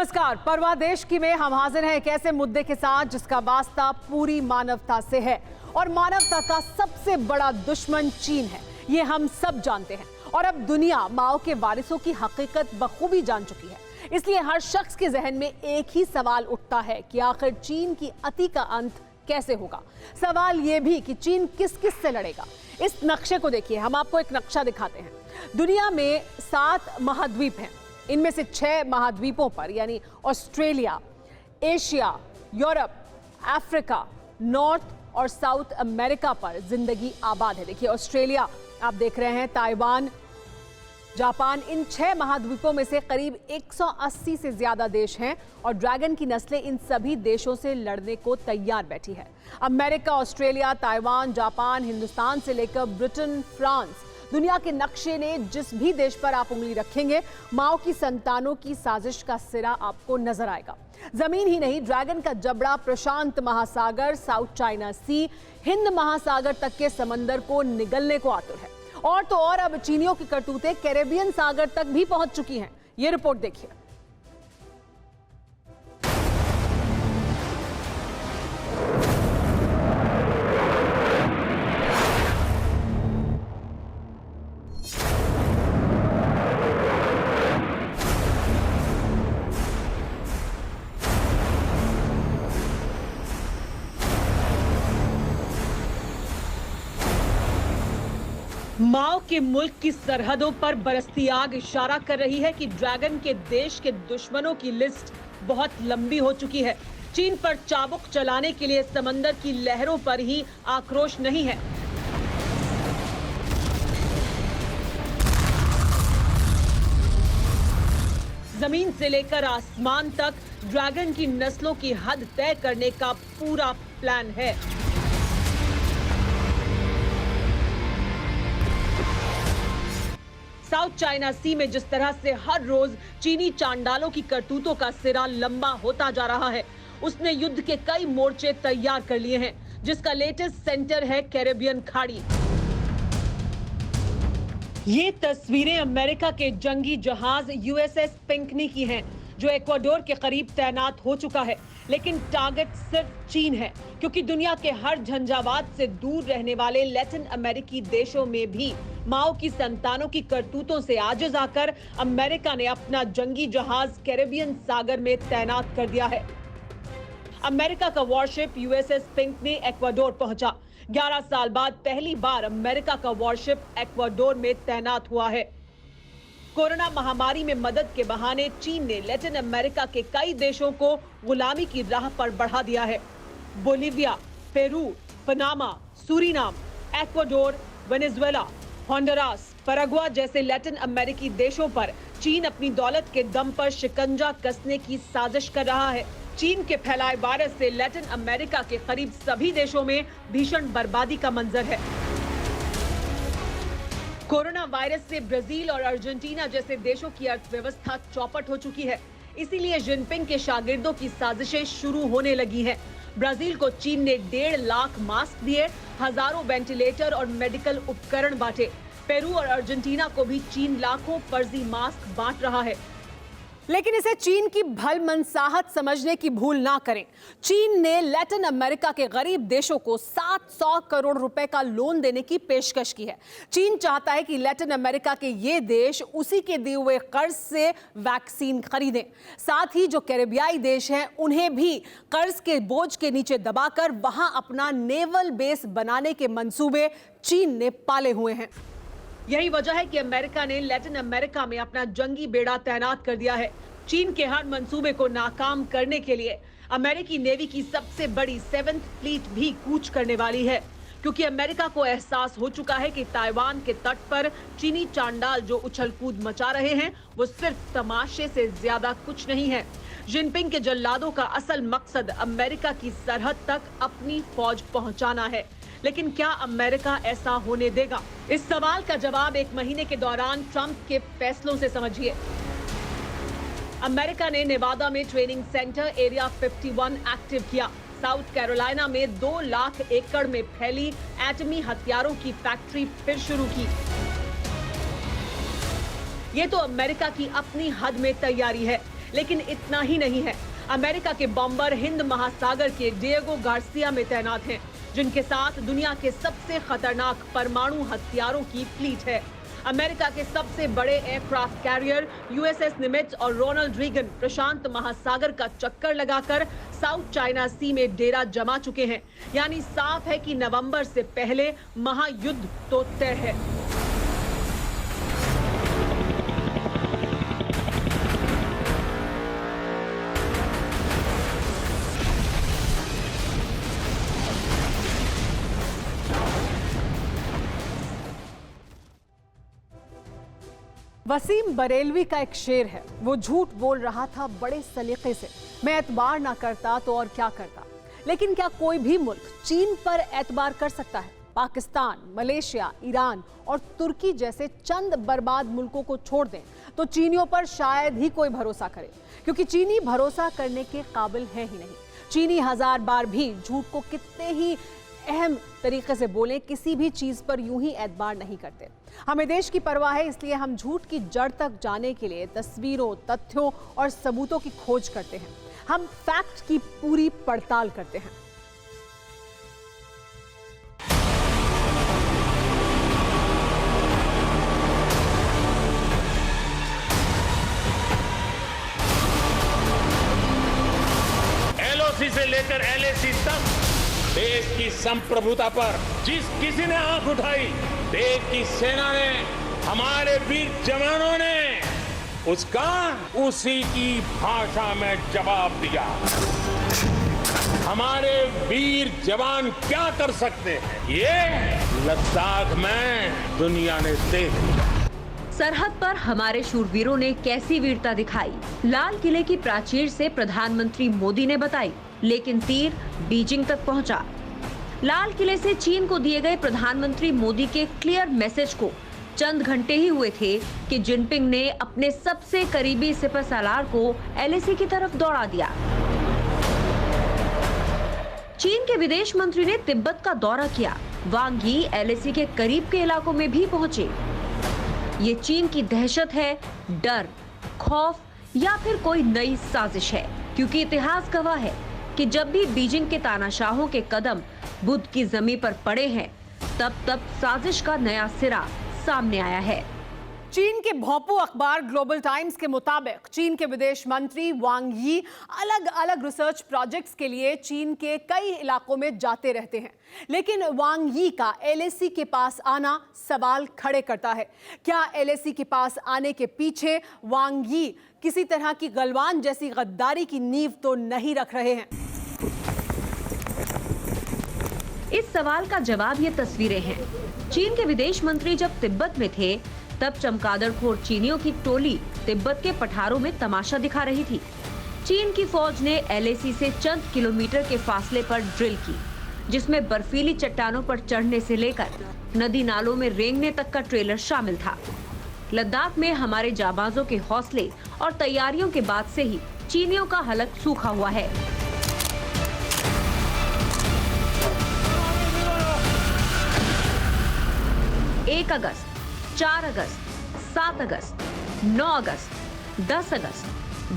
नमस्कार। परवाह देश की में हम हाजिर हैं एक ऐसे मुद्दे के साथ जिसका वास्ता पूरी मानवता से है और मानवता का सबसे बड़ा दुश्मन चीन है। ये हम सब जानते हैं और अब दुनिया माओ के वारिसों की हकीकत बखूबी जान चुकी है। इसलिए हर शख्स के जहन में एक ही सवाल उठता है कि आखिर चीन की अति का अंत कैसे होगा। सवाल ये भी कि चीन किस किस से लड़ेगा। इस नक्शे को देखिए, हम आपको एक नक्शा दिखाते हैं। दुनिया में 7 महाद्वीप हैं। इनमें से 6 महाद्वीपों पर यानी Australia, Asia, Europe, Africa, north और साउथ अमेरिका पर जिंदगी आबाद है। देखिए ऑस्ट्रेलिया आप देख रहे हैं, ताइवान, जापान, इन 6 महाद्वीपों में से करीब 180 से ज्यादा देश हैं और ड्रैगन की नस्लें इन सभी देशों से लड़ने को तैयार बैठी है। America, Australia, Taiwan, Japan, Hindustan से लेकर ब्रिटेन, फ्रांस, दुनिया के नक्शे ने जिस भी देश पर आप उंगली रखेंगे, माओ की संतानों की साजिश का सिरा आपको नजर आएगा। जमीन ही नहीं, ड्रैगन का जबड़ा प्रशांत महासागर, साउथ चाइना सी, हिंद महासागर तक के समंदर को निगलने को आतुर है। और तो और अब चीनियों की करतूतें कैरेबियन सागर तक भी पहुंच चुकी हैं। ये रिपोर्ट देखिए। माओ के मुल्क की सरहदों पर बरसती आग इशारा कर रही है कि ड्रैगन के देश के दुश्मनों की लिस्ट बहुत लंबी हो चुकी है। चीन पर चाबुक चलाने के लिए समंदर की लहरों पर ही आक्रोश नहीं है। जमीन से लेकर आसमान तक ड्रैगन की नस्लों की हद तय करने का पूरा प्लान है। साउथ चाइना सी में जिस तरह से हर रोज चीनी चांडालों की करतूतों का सिरा लंबा होता जा रहा है, उसने युद्ध के कई मोर्चे तैयार कर लिए हैं, जिसका लेटेस्ट सेंटर है कैरेबियन खाड़ी। ये तस्वीरें अमेरिका के जंगी जहाज यूएसएस पिंकनी की हैं, जो इक्वाडोर के करीब तैनात हो चुका है। लेकिन टारगेट सिर्फ चीन है, क्योंकि दुनिया के हर झंझावात से दूर रहने वाले लैटिन अमेरिकी देशों में भी माओ की संतानों की करतूतों से आजिज आकर अमेरिका ने अपना जंगी जहाज कैरेबियन सागर में तैनात कर दिया है। अमेरिका का वॉरशिप यूएसएस पिंकनी इक्वाडोर पहुंचा। 11 साल बाद पहली बार अमेरिका का वॉरशिप इक्वाडोर में तैनात हुआ है। कोरोना महामारी में मदद के बहाने चीन ने लैटिन अमेरिका के कई देशों को गुलामी की राह पर बढ़ा दिया है। Bolivia, Peru, Panama, Suriname, Ecuador, Venezuela, Honduras, Paraguay जैसे लैटिन अमेरिकी देशों पर चीन अपनी दौलत के दम पर शिकंजा कसने की साजिश कर रहा है। चीन के फैलाए वायरस से लैटिन अमेरिका के करीब सभी देशों में भीषण बर्बादी का मंजर है। कोरोना वायरस से ब्राजील और अर्जेंटीना जैसे देशों की अर्थव्यवस्था चौपट हो चुकी है। इसीलिए जिनपिंग के शागिर्दों की साजिशें शुरू होने लगी हैं। ब्राजील को चीन ने 1.5 लाख मास्क दिए, हजारों वेंटिलेटर और मेडिकल उपकरण बांटे। पेरू और अर्जेंटीना को भी चीन लाखों फर्जी मास्क बांट रहा है। लेकिन इसे चीन की भलमनसाहत समझने की भूल ना करें। चीन ने लैटिन अमेरिका के गरीब देशों को 700 करोड़ रुपए का लोन देने की पेशकश की है। चीन चाहता है कि लैटिन अमेरिका के ये देश उसी के दिए हुए कर्ज से वैक्सीन खरीदें। साथ ही जो कैरेबियाई देश हैं, उन्हें भी कर्ज के बोझ के नीचे दबाकर वहां अपना नेवल बेस बनाने के मंसूबे चीन ने पाले हुए हैं। यही वजह है कि अमेरिका ने लैटिन अमेरिका में अपना जंगी बेड़ा तैनात कर दिया है। चीन के हर मंसूबे को नाकाम करने के लिए अमेरिकी नेवी की सबसे बड़ी 7th फ्लीट भी कूच करने वाली है, क्योंकि अमेरिका को एहसास हो चुका है कि ताइवान के तट पर चीनी चांडाल जो उछल कूद मचा रहे हैं, वो सिर्फ तमाशे से ज्यादा कुछ नहीं है। जिनपिंग के जल्लादों का असल मकसद अमेरिका की सरहद तक अपनी फौज पहुंचाना है। लेकिन क्या अमेरिका ऐसा होने देगा? इस सवाल का जवाब 1 महीने के दौरान ट्रंप के फैसलों से समझिए। अमेरिका ने नेवादा में ट्रेनिंग सेंटर एरिया 51 एक्टिव किया। साउथ कैरोलिना में 2 लाख एकड़ में फैली एटमी हथियारों की फैक्ट्री फिर शुरू की। ये तो अमेरिका की अपनी हद में तैयारी है। लेकिन इतना ही नहीं है। अमेरिका के बॉम्बर हिंद महासागर के डिएगो गार्सिया में तैनात हैं, जिनके साथ दुनिया के सबसे खतरनाक परमाणु हथियारों की फ्लीट है। अमेरिका के सबसे बड़े एयरक्राफ्ट कैरियर यूएसएस निमित्ज और रोनाल्ड रीगन प्रशांत महासागर का चक्कर लगाकर साउथ चाइना सी में डेरा जमा चुके हैं। यानी साफ है कि नवंबर से पहले महायुद्ध तो तय है। वसीम बरेलवी का एक शेर है, वो झूठ बोल रहा था बड़े सलीके से, मैं एतबार ना करता तो और क्या करता। लेकिन क्या कोई भी मुल्क चीन पर एतबार कर सकता है? पाकिस्तान, मलेशिया, ईरान और तुर्की जैसे चंद बर्बाद मुल्कों को छोड़ दें तो चीनियों पर शायद ही कोई भरोसा करे, क्योंकि चीनी भरोसा करने के काबिल है ही नहीं। चीनी 1000 बार भी झूठ को कितने ही अहम तरीके से बोलें, किसी भी चीज पर यूं ही एतबार नहीं करते। हमें देश की परवाह है, इसलिए हम झूठ की जड़ तक जाने के लिए तस्वीरों, तथ्यों और सबूतों की खोज करते हैं। हम फैक्ट की पूरी पड़ताल करते हैं। एलओसी से लेकर एलएसी तक देश की संप्रभुता पर जिस किसी ने आंख उठाई, देश की सेना ने, हमारे वीर जवानों ने उसका उसी की भाषा में जवाब दिया। हमारे वीर जवान क्या कर सकते हैं, ये लद्दाख में दुनिया ने देख लिया। सरहद पर हमारे शूरवीरों ने कैसी वीरता दिखाई, लाल किले की प्राचीर से प्रधानमंत्री मोदी ने बताई, लेकिन तीर बीजिंग तक पहुंचा। लाल किले से चीन को दिए गए प्रधानमंत्री मोदी के क्लियर मैसेज को चंद घंटे ही हुए थे कि जिनपिंग ने अपने सबसे करीबी सिपहसालार को एलएसी की तरफ दौड़ा दिया। चीन के विदेश मंत्री ने तिब्बत का दौरा किया। वांग यी एलएसी के करीब के इलाकों में भी पहुंचे। ये चीन की दहशत है, डर, खौफ या फिर कोई नई साजिश है? क्योंकि इतिहास गवाह है कि जब भी बीजिंग के तानाशाहों के कदम बुद्ध की जमीन पर पड़े हैं, तब साजिश का नया सिरा सामने आया है। चीन के भोंपू अखबार ग्लोबल टाइम्स के मुताबिक चीन के विदेश मंत्री वांग यी अलग अलग रिसर्च प्रोजेक्ट्स के लिए चीन के कई इलाकों में जाते रहते हैं, लेकिन वांग यी का एलएसी के पास आना सवाल खड़े करता है। क्या एलएसी के पास आने के पीछे वांग यी किसी तरह की गलवान जैसी गद्दारी की नींव तो नहीं रख रहे हैं? इस सवाल का जवाब ये तस्वीरें हैं। चीन के विदेश मंत्री जब तिब्बत में थे, तब चमगादड़खोर चीनियों की टोली तिब्बत के पठारों में तमाशा दिखा रही थी। चीन की फौज ने एलएसी से चंद किलोमीटर के फासले पर ड्रिल की, जिसमें बर्फीली चट्टानों पर चढ़ने से लेकर नदी नालों में रेंगने तक का ट्रेलर शामिल था। लद्दाख में हमारे जाबाजों के हौसले और तैयारियों के बाद से ही चीनियों का हलक सूखा हुआ है। 1 अगस्त, 4 अगस्त, 7 अगस्त, 9 अगस्त, 10 अगस्त,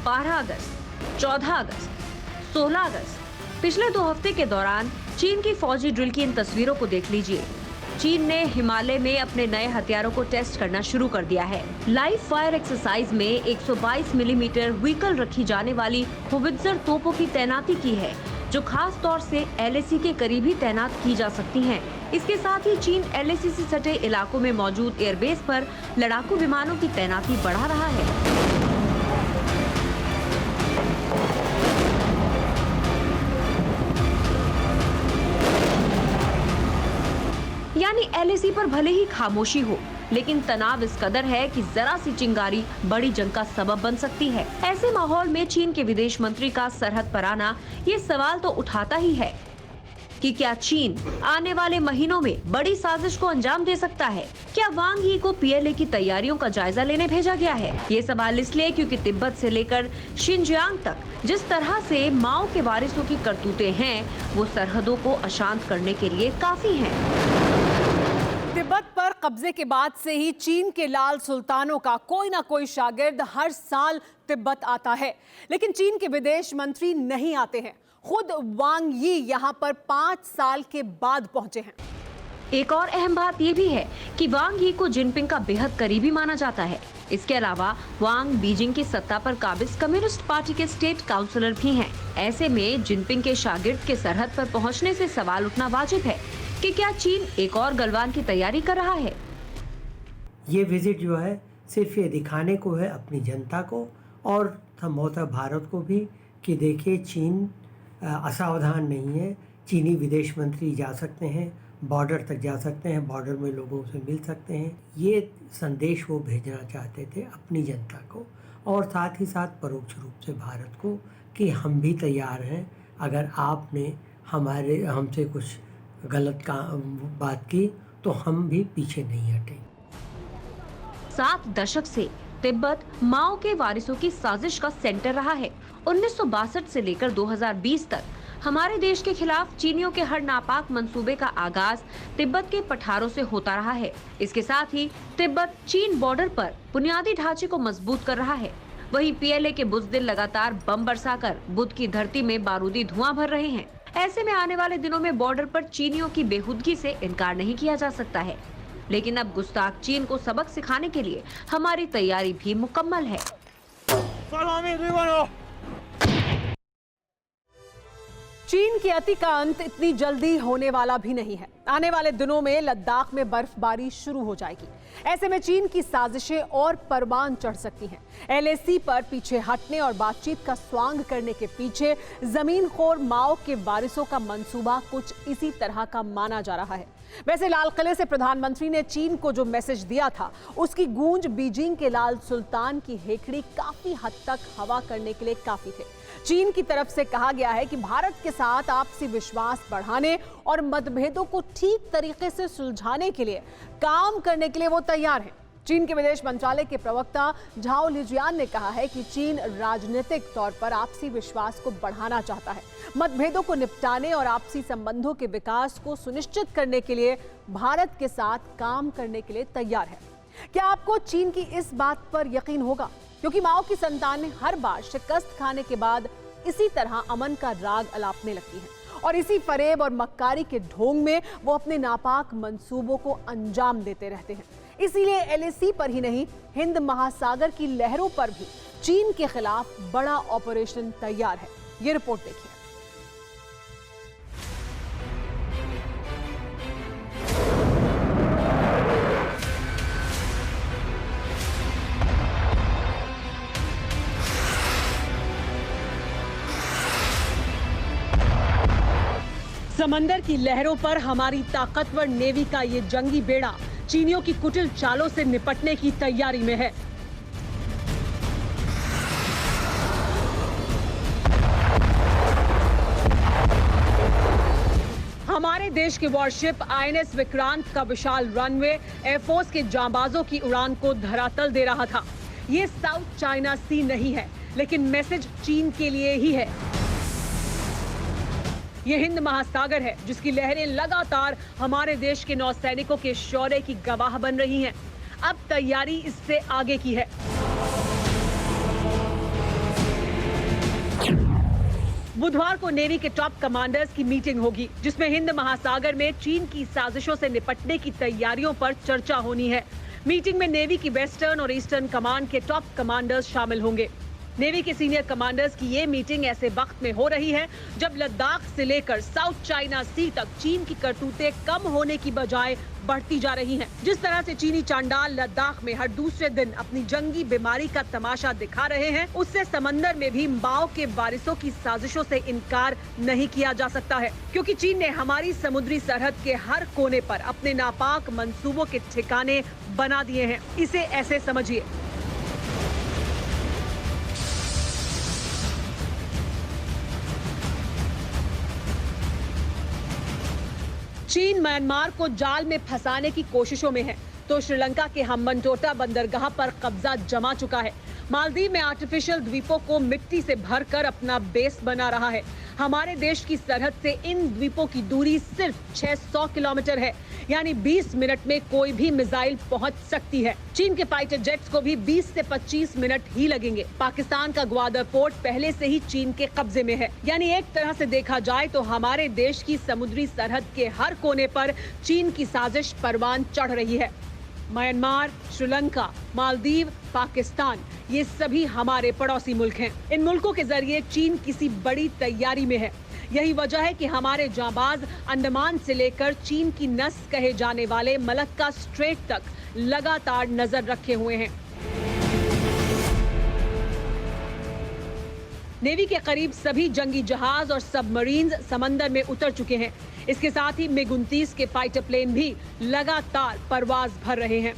12 अगस्त, 14 अगस्त, 16 अगस्त, पिछले 2 हफ्ते के दौरान चीन की फौजी ड्रिल की इन तस्वीरों को देख लीजिए। चीन ने हिमालय में अपने नए हथियारों को टेस्ट करना शुरू कर दिया है। लाइव फायर एक्सरसाइज में 122 मिलीमीटर व्हीकल रखी जाने वाली होवित्जर तोपों की तैनाती की है, जो खास तौर से एलएसी के करीब ही तैनात की जा सकती हैं। इसके साथ ही चीन एलएसी से सटे इलाकों में मौजूद एयरबेस पर लड़ाकू विमानों की तैनाती बढ़ा रहा है। यानी एलएसी पर भले ही खामोशी हो, लेकिन तनाव इस कदर है कि जरा सी चिंगारी बड़ी जंग का सबब बन सकती है। ऐसे माहौल में चीन के विदेश मंत्री का सरहद पर आना ये सवाल तो उठाता ही है कि क्या चीन आने वाले महीनों में बड़ी साजिश को अंजाम दे सकता है? क्या वांग यी को पीएलए की तैयारियों का जायजा लेने भेजा गया है? ये सवाल इसलिए क्योंकि तिब्बत से लेकर शिनजियांग तक जिस तरह से माओ के वारिसों की करतूतें हैं, वो सरहदों को अशांत करने के लिए काफी हैं। तिब्बत पर कब्जे के बाद से ही चीन के लाल सुल्तानों का कोई ना कोई शागिर्द हर साल तिब्बत आता है, लेकिन चीन के विदेश मंत्री नहीं आते हैं। खुद वांग यी यहाँ पर 5 साल के बाद पहुंचे हैं। एक और अहम बात ये भी है कि वांग यी को जिनपिंग का बेहद करीबी माना जाता है। इसके अलावा वांग बीजिंग की सत्ता पर काबिज कम्युनिस्ट पार्टी के स्टेट काउंसलर भी हैं। ऐसे में जिनपिंग के शागिर्द के सरहद पर पहुंचने से सवाल उठना वाजिब है कि क्या चीन एक और गलवान की तैयारी कर रहा है। ये विजिट जो है सिर्फ ये दिखाने को है अपनी जनता को और संभवतः भारत को भी कि देखिए चीन असावधान नहीं है। चीनी विदेश मंत्री जा सकते हैं, बॉर्डर तक जा सकते हैं, बॉर्डर में लोगों से मिल सकते हैं। ये संदेश वो भेजना चाहते थे अपनी जनता को और साथ ही साथ परोक्ष रूप से भारत को कि हम भी तैयार हैं। अगर आपने हमसे कुछ गलत बात की तो हम भी पीछे नहीं हटेंगे। 7 दशक से तिब्बत माओ के वारिसों की साजिश का सेंटर रहा है। 1962 से लेकर 2020 तक हमारे देश के खिलाफ चीनियों के हर नापाक मंसूबे का आगाज तिब्बत के पठारों से होता रहा है। इसके साथ ही तिब्बत चीन बॉर्डर पर बुनियादी ढांचे को मजबूत कर रहा है। वहीं पीएलए के बुज़दिल लगातार बम बरसाकर बुद्ध की धरती में बारूदी धुआं भर रहे हैं। ऐसे में आने वाले दिनों में बॉर्डर पर चीनियों की बेहुदगी से इनकार नहीं किया जा सकता है। लेकिन अब गुस्ताख चीन को सबक सिखाने के लिए हमारी तैयारी भी मुकम्मल है। चीन की अति का अंत इतनी जल्दी होने वाला भी नहीं है। आने वाले दिनों में लद्दाख में बर्फबारी शुरू हो जाएगी। ऐसे में चीन की साजिशें और परवान चढ़ सकती हैं। एलएसी पर पीछे हटने और बातचीत का स्वांग करने के पीछे जमीनखोर माओ के वारिसों का मंसूबा कुछ इसी तरह का माना जा रहा है। वैसे लाल किले से प्रधानमंत्री ने चीन को जो मैसेज दिया था, उसकी गूंज बीजिंग के लाल सुल्तान की हेकड़ी काफी हद तक हवा करने के लिए काफी थे। चीन की तरफ से कहा गया है कि भारत के साथ आपसी विश्वास बढ़ाने और मतभेदों को ठीक तरीके से सुलझाने के लिए काम करने के लिए वो तैयार हैं। चीन के विदेश मंत्रालय के प्रवक्ता झाओ लिजियान ने कहा है कि चीन राजनीतिक तौर पर आपसी विश्वास को बढ़ाना चाहता है, मतभेदों को निपटाने और आपसी संबंधों के विकास को सुनिश्चित करने के लिए भारत के साथ काम करने के लिए तैयार है। क्या आपको चीन की इस बात पर यकीन होगा? क्योंकि माओ की संतान ने हर बार शिकस्त खाने के बाद इसी तरह अमन का राग अलापने लगती है और इसी फरेब और मक्कारी के ढोंग में वो अपने नापाक मंसूबों को अंजाम देते रहते हैं। इसीलिए एलएसी पर ही नहीं, हिंद महासागर की लहरों पर भी चीन के खिलाफ बड़ा ऑपरेशन तैयार है। ये रिपोर्ट देखिए। समंदर की लहरों पर हमारी ताकतवर नेवी का ये जंगी बेड़ा चीनियों की कुटिल चालों से निपटने की तैयारी में है। हमारे देश के वॉरशिप आईएनएस विक्रांत का विशाल रनवे एयरफोर्स के जांबाजों की उड़ान को धरातल दे रहा था। ये साउथ चाइना सी नहीं है, लेकिन मैसेज चीन के लिए ही है। ये हिंद महासागर है, जिसकी लहरें लगातार हमारे देश के नौसैनिकों के शौर्य की गवाह बन रही हैं। अब तैयारी इससे आगे की है। बुधवार को नेवी के टॉप कमांडर्स की मीटिंग होगी, जिसमें हिंद महासागर में चीन की साजिशों से निपटने की तैयारियों पर चर्चा होनी है। मीटिंग में नेवी की वेस्टर्न और ईस्टर्न कमांड के टॉप कमांडर्स शामिल होंगे। नेवी के सीनियर कमांडर्स की ये मीटिंग ऐसे वक्त में हो रही है जब लद्दाख से लेकर साउथ चाइना सी तक चीन की करतूतें कम होने की बजाय बढ़ती जा रही हैं। जिस तरह से चीनी चांडाल लद्दाख में हर दूसरे दिन अपनी जंगी बीमारी का तमाशा दिखा रहे हैं, उससे समंदर में भी माओ के वारिसों की साजिशों से इनकार नहीं किया जा सकता है, क्योंकि चीन ने हमारी समुद्री सरहद के हर कोने पर अपने नापाक मंसूबों के ठिकाने बना दिए हैं। इसे ऐसे समझिए, चीन म्यांमार को जाल में फंसाने की कोशिशों में है, तो श्रीलंका के हम्बनटोटा बंदरगाह पर कब्जा जमा चुका है। मालदीव में आर्टिफिशियल द्वीपों को मिट्टी से भरकर अपना बेस बना रहा है। हमारे देश की सरहद से इन द्वीपों की दूरी सिर्फ 600 किलोमीटर है, यानी 20 मिनट में कोई भी मिसाइल पहुंच सकती है। चीन के फाइटर जेट्स को भी 20 से 25 मिनट ही लगेंगे। पाकिस्तान का ग्वादर पोर्ट पहले से ही चीन के कब्जे में है, यानी एक तरह से देखा जाए तो हमारे देश की समुद्री सरहद के हर कोने पर चीन की साजिश परवान चढ़ रही है। म्यांमार, श्रीलंका, मालदीव, पाकिस्तान, ये सभी हमारे पड़ोसी मुल्क हैं। इन मुल्कों के जरिए चीन किसी बड़ी तैयारी में है। यही वजह है कि हमारे जांबाज अंडमान से लेकर चीन की नस कहे जाने वाले मलक्का स्ट्रेट तक लगातार नजर रखे हुए हैं। नेवी के करीब सभी जंगी जहाज और सबमरीन्स समंदर में उतर चुके हैं। इसके साथ ही MiG-29 के फाइटर प्लेन भी लगातार परवाज भर रहे हैं।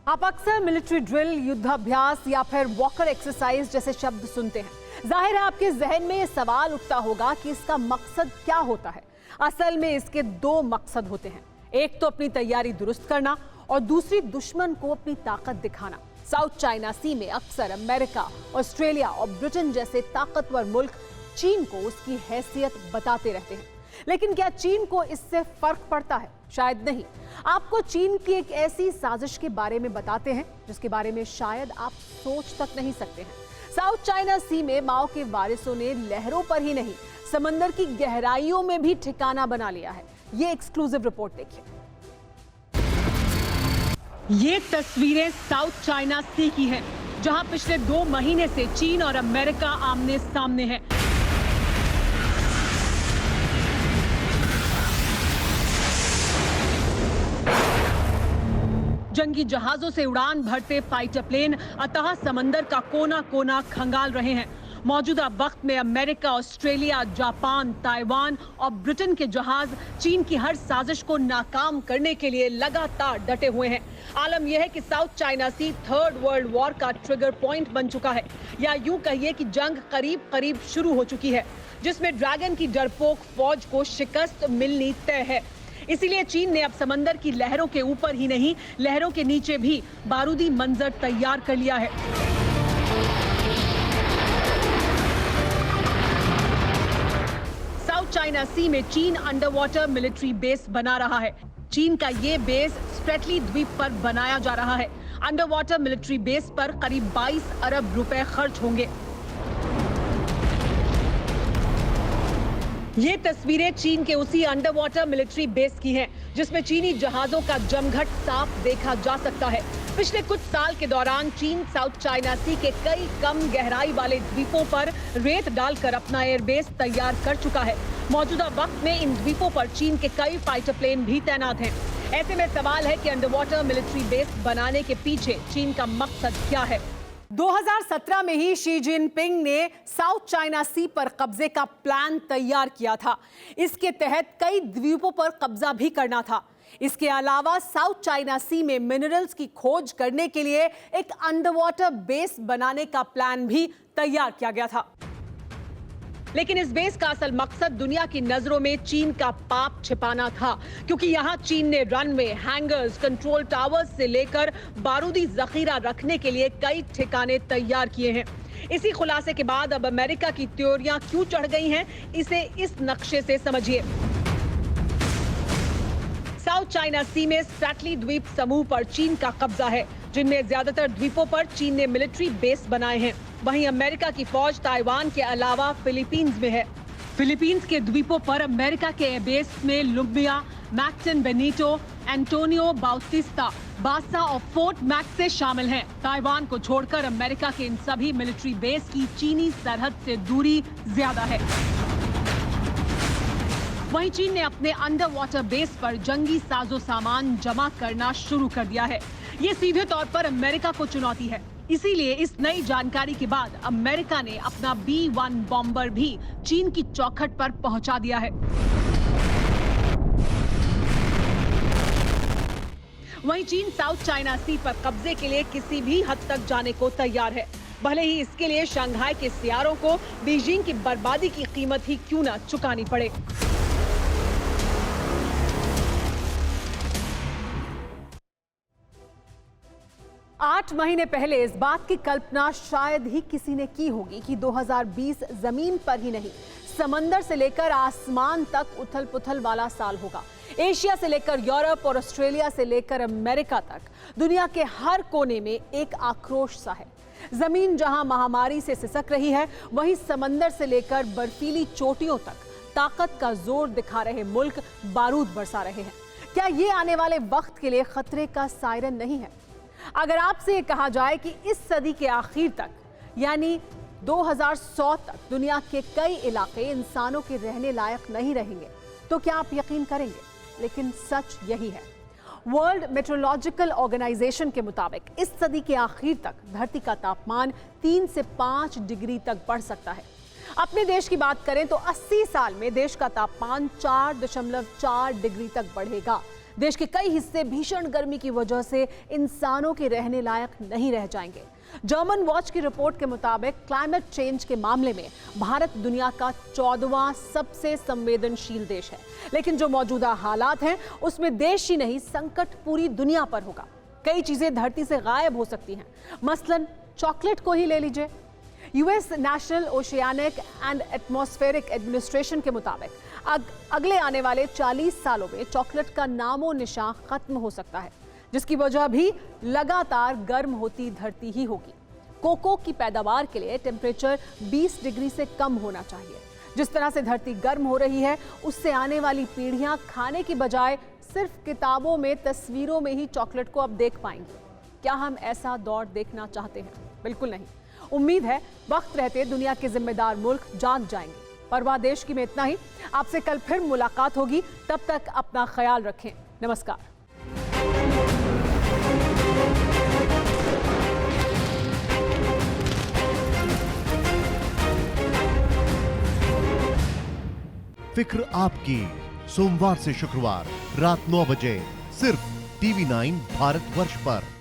आप अक्सर मिलिट्री ड्रिल, युद्धाभ्यास या फिर वॉकर एक्सरसाइज जैसे शब्द सुनते हैं। जाहिर है आपके जहन में ये सवाल उठता होगा कि इसका मकसद क्या होता है। असल में इसके दो मकसद होते हैं, एक तो अपनी तैयारी दुरुस्त करना और दूसरी दुश्मन को अपनी ताकत दिखाना। साउथ चाइना सी में अक्सर अमेरिका, ऑस्ट्रेलिया और ब्रिटेन जैसे ताकतवर मुल्क चीन को उसकी हैसियत बताते रहते हैं, लेकिन क्या चीन को इससे फर्क पड़ता है? शायद नहीं। आपको चीन की एक ऐसी साजिश के बारे में बताते हैं जिसके बारे में शायद आप सोच तक नहीं सकते हैं। साउथ चाइना सी में माओ के वारिसों ने लहरों पर ही नहीं, समंदर की गहराइयों में भी ठिकाना बना लिया है। ये एक्सक्लूसिव रिपोर्ट देखिए। ये तस्वीरें साउथ चाइना सी की हैं, जहां पिछले 2 महीने से चीन और अमेरिका आमने सामने हैं। जंगी जहाजों से उड़ान भरते फाइटर प्लेन अतः समंदर का कोना कोना खंगाल रहे हैं। मौजूदा वक्त में अमेरिका, ऑस्ट्रेलिया, जापान, ताइवान और ब्रिटेन के जहाज चीन की हर साजिश को नाकाम करने के लिए लगातार डटे हुए हैं। आलम यह है कि साउथ चाइना सी थर्ड वर्ल्ड वॉर का ट्रिगर पॉइंट बन चुका है, या यूं कहिए कि जंग करीब करीब शुरू हो चुकी है, जिसमें ड्रैगन की डरपोक फौज को शिकस्त मिलनी तय है। इसीलिए चीन ने अब समंदर की लहरों के ऊपर ही नहीं, लहरों के नीचे भी बारूदी मंजर तैयार कर लिया है। साउथ चाइना सी में चीन अंडर वाटर मिलिट्री बेस बना रहा है। चीन का ये बेस स्प्रेटली द्वीप पर बनाया जा रहा है। अंडर वाटर मिलिट्री बेस पर करीब 22 अरब रुपए खर्च होंगे। ये तस्वीरें चीन के उसी अंडर वाटर मिलिट्री बेस की हैं, जिसमें चीनी जहाजों का जमघट साफ देखा जा सकता है। पिछले कुछ साल के दौरान चीन साउथ चाइना सी के कई कम गहराई वाले द्वीपों पर रेत डालकर अपना एयरबेस तैयार कर चुका है। मौजूदा वक्त में इन द्वीपों पर चीन के कई फाइटर प्लेन भी तैनात हैं। ऐसे में सवाल है कि अंडर वाटर मिलिट्री बेस बनाने के पीछे चीन का मकसद क्या है? 2017 में ही शी जिनपिंग ने साउथ चाइना सी पर कब्जे का प्लान तैयार किया था। इसके तहत कई द्वीपों पर कब्जा भी करना था। इसके अलावा साउथ चाइना सी में मिनरल्स की खोज करने के लिए एक अंडरवाटर बेस बनाने का प्लान भी तैयार किया गया था। लेकिन इस बेस का असल मकसद दुनिया की नजरों में चीन का पाप छिपाना था, क्योंकि यहाँ चीन ने रनवे, हैंगर्स, कंट्रोल टावर्स से लेकर बारूदी जखीरा रखने के लिए कई ठिकाने तैयार किए हैं। इसी खुलासे के बाद अब अमेरिका की थ्योरियां क्यों चढ़ गई हैं, इसे इस नक्शे से समझिए। साउथ चाइना सी में स्प्रैटली द्वीप समूह पर चीन का कब्जा है, जिनमें ज्यादातर द्वीपों पर चीन ने मिलिट्री बेस बनाए हैं। वहीं अमेरिका की फौज ताइवान के अलावा फिलीपींस में है। फिलीपींस के द्वीपों पर अमेरिका के एयरबेस में लुम्बिया, मैक्सन बेनिटो, एंटोनियो बाउटिस्टा, बासा और फोर्ट मैक्से शामिल हैं। ताइवान को छोड़कर अमेरिका के इन सभी मिलिट्री बेस की चीनी सरहद से दूरी ज्यादा है। वहीं चीन ने अपने अंडर वाटर बेस पर जंगी साजो सामान जमा करना शुरू कर दिया है। ये सीधे तौर पर अमेरिका को चुनौती है। इसीलिए इस नई जानकारी के बाद अमेरिका ने अपना B-1 बॉम्बर भी चीन की चौखट पर पहुंचा दिया है। वहीं चीन साउथ चाइना सी पर कब्जे के लिए किसी भी हद तक जाने को तैयार है। भले ही इसके लिए शंघाई के सियारों को बीजिंग की बर्बादी की कीमत ही क्यों ना चुकानी पड़े। आठ महीने पहले इस बात की कल्पना शायद ही किसी ने की होगी कि 2020 जमीन पर ही नहीं, समंदर से लेकर आसमान तक उथल पुथल वाला साल होगा। एशिया से लेकर यूरोप और ऑस्ट्रेलिया से लेकर अमेरिका तक दुनिया के हर कोने में एक आक्रोश सा है। जमीन जहां महामारी से सिसक रही है, वहीं समंदर से लेकर बर्फीली चोटियों तक ताकत का जोर दिखा रहे मुल्क बारूद बरसा रहे हैं। क्या ये आने वाले वक्त के लिए खतरे का सायरन नहीं है? अगर आपसे ये कहा जाए कि इस सदी के आखिर तक यानी 2100 तक दुनिया के कई इलाके इंसानों के रहने लायक नहीं रहेंगे, तो क्या आप यकीन करेंगे? लेकिन सच यही है। वर्ल्ड मेट्रोलॉजिकल ऑर्गेनाइजेशन के मुताबिक इस सदी के आखिर तक धरती का तापमान 3 से 5 डिग्री तक बढ़ सकता है। अपने देश की बात करें तो 80 साल में देश का तापमान 4.4 डिग्री तक बढ़ेगा। देश के कई हिस्से भीषण गर्मी की वजह से इंसानों के रहने लायक नहीं रह जाएंगे। जर्मन वॉच की रिपोर्ट के मुताबिक क्लाइमेट चेंज के मामले में भारत दुनिया का 14वां सबसे संवेदनशील देश है। लेकिन जो मौजूदा हालात हैं, उसमें देश ही नहीं, संकट पूरी दुनिया पर होगा। कई चीजें धरती से गायब हो सकती हैं। मसलन चॉकलेट को ही ले लीजिए। US national oceanic and atmospheric administration के मुताबिक अगले आने वाले 40 सालों में चॉकलेट का नामो निशान खत्म हो सकता है, जिसकी वजह भी लगातार गर्म होती धरती ही होगी। कोको की पैदावार के लिए टेम्परेचर 20 डिग्री से कम होना चाहिए। जिस तरह से धरती गर्म हो रही है, उससे आने वाली पीढ़ियां खाने की बजाय सिर्फ किताबों में, तस्वीरों में ही चॉकलेट को अब देख पाएंगी। क्या हम ऐसा दौर देखना चाहते हैं? बिल्कुल नहीं। उम्मीद है वक्त रहते दुनिया के जिम्मेदार मुल्क जाग जाएंगे। परवाह देश की में इतना ही। आपसे कल फिर मुलाकात होगी। तब तक अपना ख्याल रखें। नमस्कार। फिक्र आपकी, सोमवार से शुक्रवार रात 9 बजे सिर्फ TV9 भारतवर्ष पर।